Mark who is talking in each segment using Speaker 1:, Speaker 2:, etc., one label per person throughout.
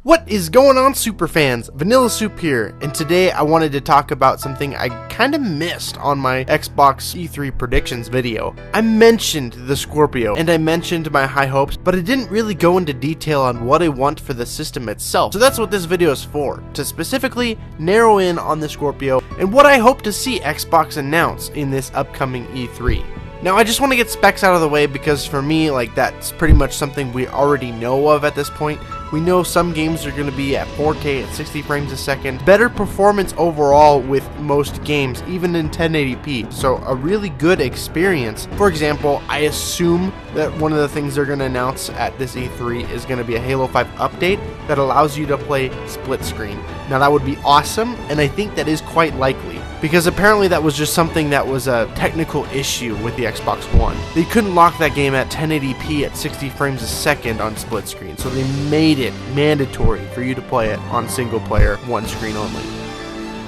Speaker 1: What is going on, superfans? Vanilla Soup here, and today I wanted to talk about something I kind of missed on my Xbox E3 predictions video. I mentioned the Scorpio, and I mentioned my high hopes, but I didn't really go into detail on what I want for the system itself. So that's what this video is for, to specifically narrow in on the Scorpio and what I hope to see Xbox announce in this upcoming E3. Now, I just want to get specs out of the way because for me, that's pretty much something we already know of at this point. We know some games are going to be at 4K at 60 frames a second. Better performance overall with most games, even in 1080p. So a really good experience. For example, I assume that one of the things they're going to announce at this E3 is going to be a Halo 5 update that allows you to play split screen. Now that would be awesome, and I think that is quite likely, because apparently that was just something that was a technical issue with the Xbox One. They couldn't lock that game at 1080p at 60 frames a second on split screen, so they made it mandatory for you to play it on single player, one screen only.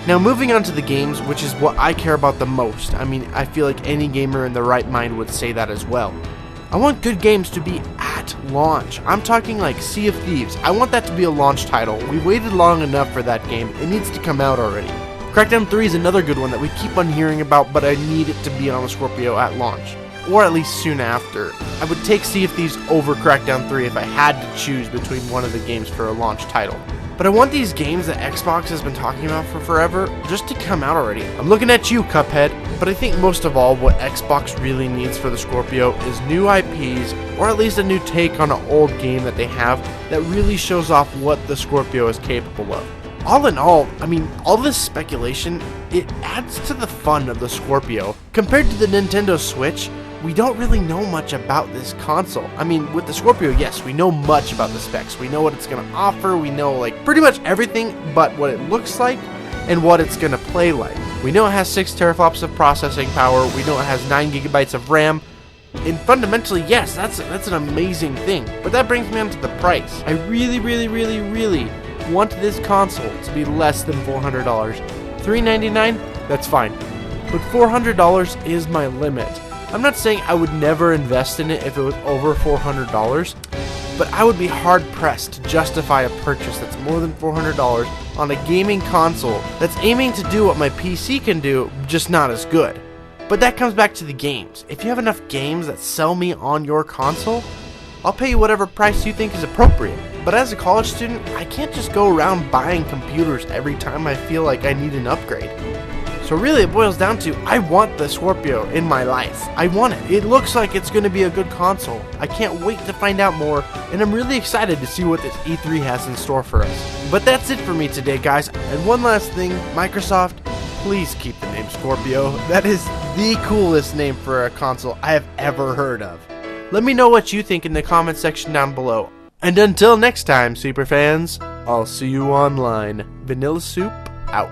Speaker 1: Now, moving on to the games, which is what I care about the most. I mean, I feel like any gamer in their right mind would say that as well. I want good games to be at launch. I'm talking like Sea of Thieves. I want that to be a launch title. We waited long enough for that game. It needs to come out already. Crackdown 3 is another good one that we keep on hearing about, but I need it to be on the Scorpio at launch, or at least soon after. I would take Sea of Thieves over Crackdown 3 if I had to choose between one of the games for a launch title. But I want these games that Xbox has been talking about for forever just to come out already. I'm looking at you, Cuphead. But I think most of all, what Xbox really needs for the Scorpio is new IPs, or at least a new take on an old game that they have that really shows off what the Scorpio is capable of. All in all, I mean, all this speculation, it adds to the fun of the Scorpio. Compared to the Nintendo Switch, we don't really know much about this console. I mean, with the Scorpio, yes, we know much about the specs. We know what it's going to offer. We know, pretty much everything but what it looks like and what it's going to play like. We know it has 6 teraflops of processing power. We know it has 9 gigabytes of RAM. And fundamentally, yes, that's an amazing thing. But that brings me on to the price. I really want this console to be less than $400. $399, that's fine. But $400 is my limit. I'm not saying I would never invest in it if it was over $400, but I would be hard-pressed to justify a purchase that's more than $400 on a gaming console that's aiming to do what my PC can do, just not as good. But that comes back to the games. If you have enough games that sell me on your console, I'll pay you whatever price you think is appropriate. But as a college student, I can't just go around buying computers every time I feel like I need an upgrade. So really it boils down to, I want the Scorpio in my life. I want it. It looks like it's going to be a good console. I can't wait to find out more, and I'm really excited to see what this E3 has in store for us. But that's it for me today, guys. And one last thing, Microsoft, please keep the name Scorpio. That is the coolest name for a console I have ever heard of. Let me know what you think in the comment section down below. And until next time, superfans, I'll see you online. Vanilla Soup out.